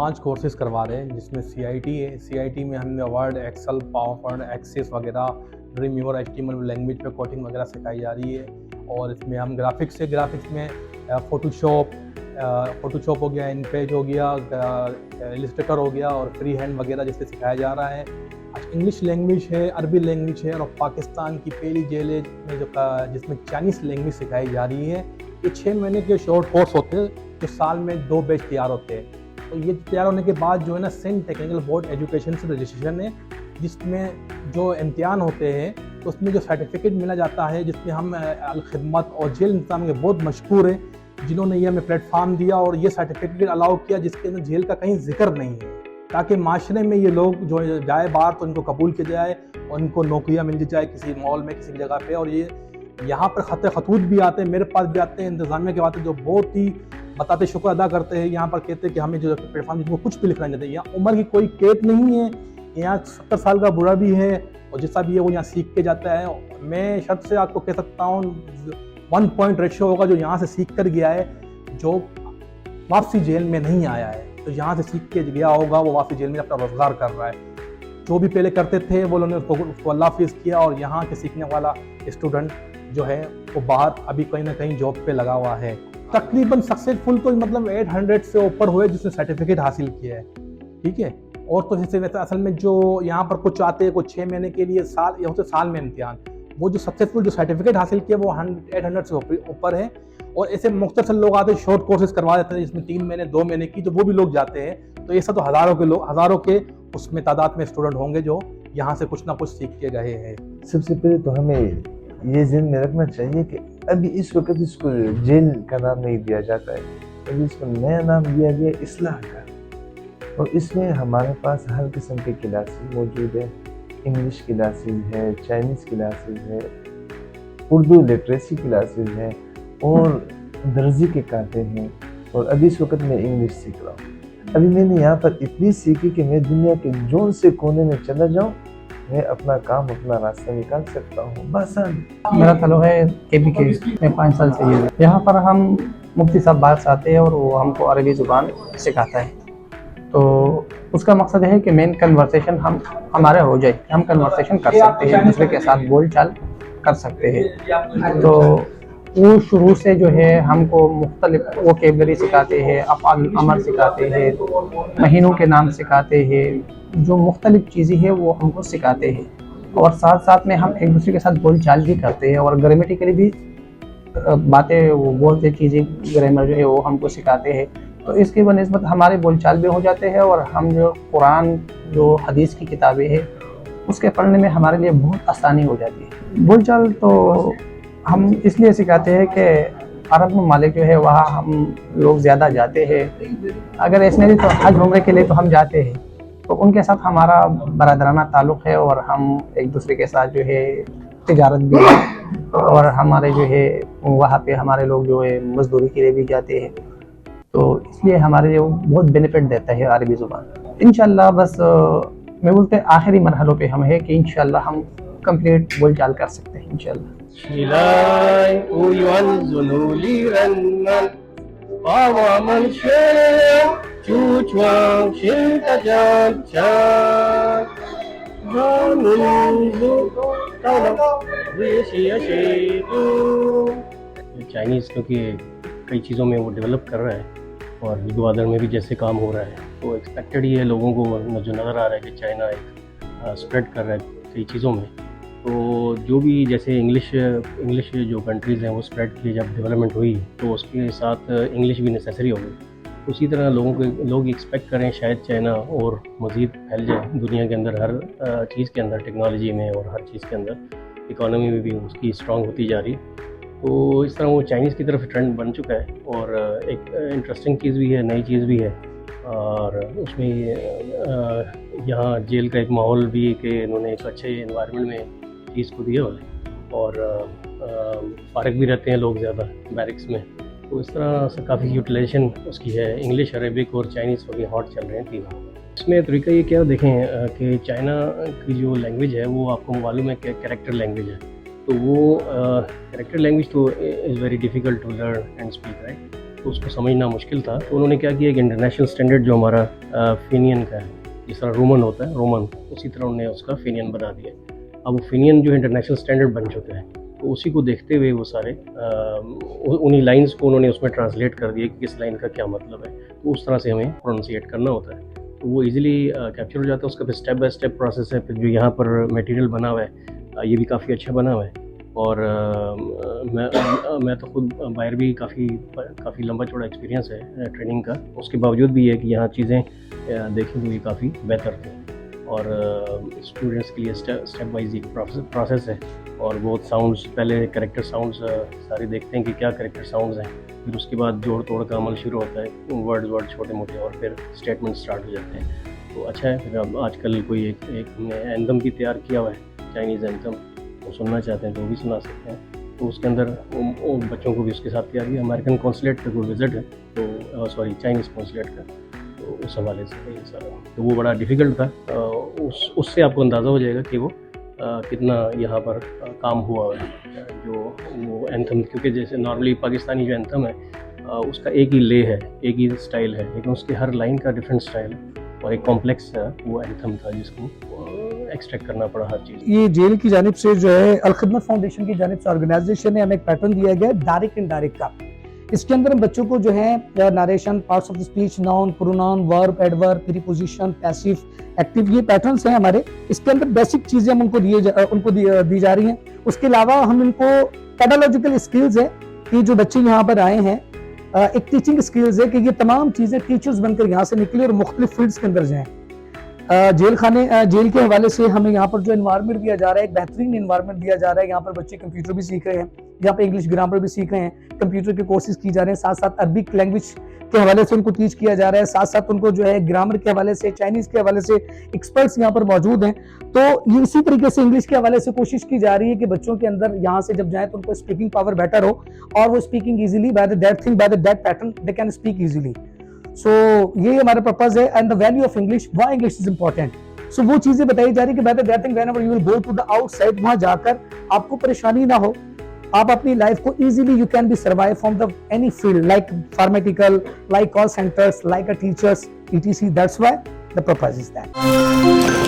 5 courses करवा रहे हैं, जिसमें सीआईटी है। सीआईटी में हमने Word, Excel, PowerPoint, Access वगैरह, ड्रीमवीवर, एचटीएमएल लैंग्वेज पे कोडिंग वगैरह सिखाई जा रही है। और इसमें हम ग्राफिक्स में फोटोशॉप हो गया, इनपेज हो गया, इलस्ट्रेटर हो गया और फ्री हैंड वगैरह जैसे सिखाया जा रहा है। इंग्लिश लैंग्वेज है, अरबी लैंग्वेज है और पाकिस्तान की पहली जेल में जिसमें चाइनीज़ लैंग्वेज सिखाई जा रही है। ये 6 महीने के शॉर्ट कोर्स होते हैं जो साल में 2 बैच तैयार होते हैं। तो ये तैयार होने के बाद जो है ना, सिंध टेक्निकल बोर्ड एजुकेशन से रजिस्ट्रेशन है, जिसमें जो इम्तिहान होते हैं तो उसमें जो सर्टिफिकेट मिला जाता है, जिसमें हम अल-खिदमत और जेल इंतजाम के बहुत मशहूर हैं जिन्होंने ये हमें प्लेटफार्म दिया और ये सर्टिफिकेट अलाउ किया जिसके अंदर जेल का कहीं जिक्र नहीं है, ताकि माशरे में ये लोग जो जाए बाहर तो इनको कबूल किया जाए और इनको नौकरियां मिल जाए किसी मॉल में, किसी जगह पे। और ये यहाँ पर खतूत भी आते हैं, मेरे पास भी आते हैं, इंतजामिया के आते हैं, जो बहुत ही बताते शुक्र अदा करते हैं। यहाँ पर कहते हैं कि हमें जो प्लेटफॉर्म जिनको कुछ भी लिखना चाहते हैं, यहाँ उम्र की कोई कैद नहीं है, यहाँ 70 साल का बूढ़ा भी है और जैसा भी है वो यहाँ सीख के जाता है। मैं शर्त से आपको कह सकता हूँ 1 पॉइंट रेशियो होगा जो यहाँ से सीख कर गया है, जो वापसी जेल में नहीं आया है। तो यहाँ से सीख के गया होगा, वो वापसी जेल में अपना रोजगार कर रहा है। जो भी पहले करते थे वो लोगों ने उसको अल्लाह हाफिज़ किया और यहाँ के सीखने वाला स्टूडेंट जो है वो बाहर अभी कहीं ना कहीं जॉब पे लगा हुआ है। तकरीबन सक्सेसफुल तो मतलब 800 से ऊपर हुए जिसने सर्टिफिकेट हासिल किया है, ठीक है। और तो जैसे वैसे असल में जो यहाँ पर कुछ आते हैं, कुछ 6 महीने के लिए साल या होते साल में इम्तिहान, वो जो सक्सेसफुल जो सर्टिफिकेट हासिल किया वो 800 से ऊपर है। और ऐसे मुख्तसर लोग आते हैं, शॉर्ट कोर्सेज करवा देते हैं जिसमें 3 महीने 2 महीने की, जो वो भी लोग जाते हैं। तो ऐसा तो हज़ारों के उसमें तादाद में स्टूडेंट होंगे जो यहाँ से कुछ ना कुछ सीख के गए हैं। सबसे पहले तो हमें ये ज़हन में रखना चाहिए कि अभी इस वक्त इसको जेल का नाम नहीं दिया जाता है, अभी इसको नया नाम दिया गया इस्लाह का। और इसमें हमारे पास हर किस्म के क्लासेस मौजूद है। इंग्लिश क्लासेस है, चाइनीज़ क्लासेस है, उर्दू लिटरेसी क्लासेस है और दर्जी के काटे हैं। और अभी इस वक्त मैं इंग्लिश सीख रहा हूँ। अभी मैंने यहाँ पर इतनी सीखी कि मैं दुनिया के जोन से कोने में चला जाऊँ, मैं अपना काम, अपना रास्ता निकाल सकता हूँ बस। मेरा ताल्लुक है KBK में 5 साल से ये यहाँ पर हम मुफ्ती साहब बाहर से आते हैं और वो हमको अरबी ज़ुबान सिखाता है। तो उसका मकसद है कि मेन कन्वर्सेशन हमारे हो जाए, हम कन्वर्सेशन कर सकते हैं, दूसरे के साथ बोल चाल कर सकते हैं। तो वो शुरू से जो है हमको मुख्तलिफ वोकेबलरी सिखाते हैं, अफ़आल अमर सिखाते हैं, महीनों के नाम सिखाते हैं, जो मुख्तलिफ चीज़ें हैं वो हमको सिखाते हैं। और साथ साथ में हम एक दूसरे के साथ बोल चाल भी करते हैं और ग्रामेटिकली भी बातें वो बोलते चीज़ें, ग्रामर जो है वो हमको सिखाते हैं। तो इसकी बनिस्बत हमारे बोलचाल भी हो जाते हैं और हम जो कुरान, जो हदीस की किताबें हैं उसके पढ़ने में हमारे लिए बहुत आसानी हो जाती है। बोलचाल तो हम इसलिए सिखाते हैं कि अरब ममालिक जो है वहाँ हम लोग ज़्यादा जाते हैं। अगर ऐसे नहीं तो हज उम्रे के लिए तो हम जाते हैं, तो उनके साथ हमारा बरादराना ताल्लुक़ है और हम एक दूसरे के साथ जो है तिजारत भी है। और हमारे जो है वहाँ पे हमारे लोग जो है मजदूरी के लिए भी जाते हैं। तो इसलिए हमारे लिए बहुत बेनिफिट देता है अरबी ज़ुबान। इंशाल्लाह बस मैं बोलते आखिरी मरहलों पे हम है कि इंशाल्लाह हम कंप्लीट बोल चाल कर सकते हैं इंशाल्लाह। चाइनीज़ क्योंकि कई चीज़ों में वो डेवलप कर रहा है और ग्वादर में भी जैसे काम हो रहा है, तो एक्सपेक्टेड ही है लोगों को जो नज़र आ रहा है कि चाइना एक स्प्रेड कर रहा है कई चीज़ों में। तो जो भी जैसे इंग्लिश जो कंट्रीज़ हैं वो स्प्रेड की जब डेवलपमेंट हुई तो उसके साथ इंग्लिश भी नेसेसरी हो गई। उसी तरह लोग एक्सपेक्ट करें शायद चाइना और मज़ीद फैल जाए दुनिया के अंदर, हर चीज़ के अंदर, टेक्नोलॉजी में और हर चीज़ के अंदर, इकॉनमी में भी उसकी स्ट्रॉन्ग होती जा रही। तो इस तरह वो चाइनीज़ की तरफ ट्रेंड बन चुका है और एक इंटरेस्टिंग चीज़ भी है, नई चीज़ भी है। और उसमें यहाँ जेल का एक माहौल भी है कि इन्होंने एक अच्छे एनवायरनमेंट में चीज़ को दिया हुआ है और फ़ारिग भी रहते हैं लोग ज़्यादा बैरिक्स में। तो इस तरह से काफ़ी यूटिलाइजेशन उसकी है। इंग्लिश, अरेबिक और चाइनीज़ वही हॉट चल रहे हैं तीनों। इसमें तरीका ये क्या देखें कि चाइना की जो लैंग्वेज है वो आपको मालूम है कि कैरेक्टर लैंग्वेज है। तो वो कैरेक्टर लैंग्वेज तो is very difficult to learn and speak, right. तो उसको समझना मुश्किल था। तो उन्होंने क्या किया कि इंटरनेशनल स्टैंडर्ड जो हमारा फिनियन का है, जिस तरह रोमन होता है रोमन, उसी तरह उन्होंने उसका फिनियन बना दिया। अब वो फिनियन जो इंटरनेशनल स्टैंडर्ड बन चुका है, तो उसी को देखते हुए वो सारे उन्हीं लाइंस को उन्होंने उसमें ट्रांसलेट कर दिया कि किस लाइन का क्या मतलब है। तो उस तरह से हमें प्रोनाउंसिएट करना होता है, तो वो इजीली कैप्चर हो जाता है। उसका फिर स्टेप बाय स्टेप प्रोसेस है। फिर जो यहाँ पर मटेरियल बना हुआ है ये भी काफ़ी अच्छा बना हुआ है। और मैं तो खुद बाहर भी काफ़ी लंबा चौड़ा एक्सपीरियंस है ट्रेनिंग का, उसके बावजूद भी है कि यहाँ चीज़ें देखें तो ये काफ़ी बेहतर थी। और स्टूडेंट्स के लिए स्टेप वाइज एक प्रोसेस है। और बहुत साउंड्स, पहले कैरेक्टर साउंड्स सारे देखते हैं कि क्या कैरेक्टर साउंड्स हैं, फिर उसके बाद जोड़ तोड़ का अमल शुरू होता है, वर्ड छोटे मोटे, और फिर स्टेटमेंट स्टार्ट हो जाते हैं। तो अच्छा है। फिर अब आजकल कोई एक हमने एंथम भी तैयार किया हुआ है, चाइनीज़ एंथम, तो सुनना चाहते हैं तो वो भी सुना सकते हैं। तो उसके अंदर बच्चों को भी उसके साथ तैयार किया। अमेरिकन कॉन्सुलेट का कोई विज़िट है, तो चाइनीज़ कॉन्सुलेट का, तो उस हवाले से ये सारा, तो वो बड़ा डिफ़िकल्ट था। उससे आपको अंदाज़ा हो जाएगा कि वो कितना यहाँ पर काम हुआ है। जो वो एंथम, क्योंकि जैसे नॉर्मली पाकिस्तानी जो एंथम है उसका एक ही ले है, एक ही स्टाइल है, लेकिन उसके हर लाइन का डिफरेंट स्टाइल है और एक कॉम्प्लेक्स वो एंथम था जिसको एक्सट्रैक्ट करना पड़ा हर चीज़। ये जेल की जानिब से जो है अल खिदमत फाउंडेशन की जानिब से ऑर्गेनाइजेशन ने हमें एक पैटर्न दिया गया है डायरेक्ट इनडायरेक्ट का। इसके अंदर हम बच्चों को जो है narration, parts of the speech, noun, pronoun, verb, adverb, preposition, passive, active, ये पैटर्न्स हैं हमारे। इसके अंदर बेसिक चीजें हम उनको दी जा रही हैं। उसके अलावा हम इनको पेडालॉजिकल स्किल्स है कि जो बच्चे यहाँ पर आए हैं, एक टीचिंग स्किल्स है कि ये तमाम चीजें टीचर्स बनकर यहाँ से निकले और मुख्तलिफ फील्ड्स के अंदर जाएं। जेल के हवाले से हमें यहाँ पर जो एनवायरनमेंट दिया जा रहा है, एक बेहतरीन एनवायरनमेंट दिया जा रहा है। यहाँ पर बच्चे कंप्यूटर भी सीख रहे हैं, यहाँ पे इंग्लिश ग्रामर भी सीख रहे हैं, कंप्यूटर के कोर्सेज की जा रहे हैं, साथ साथ अरबिक लैंग्वेज के हवाले से उनको टीच किया जा रहा है, साथ साथ उनको जो है ग्रामर के हवाले से, चाइनीज के हवाले से एक्सपर्ट्स यहाँ पर मौजूद हैं। तो ये इसी तरीके से इंग्लिश के हवाले से कोशिश की जा रही है कि बच्चों के अंदर यहाँ से जब जाए तो उनको स्पीकिंग पावर बेटर हो और वो speaking easily by the that pattern they can speak easily. So ये हमारा पर्पज है। And the value of English, why English is important. So वो चीजें बताई जा रही है कि better that thing whenever you will go to the outside, वहां जाकर आपको परेशानी ना हो, आप अपनी लाइफ को easily you can be survive from the any field like pharmaceutical, like call centres, like a teachers, etc. That's why the purpose is that.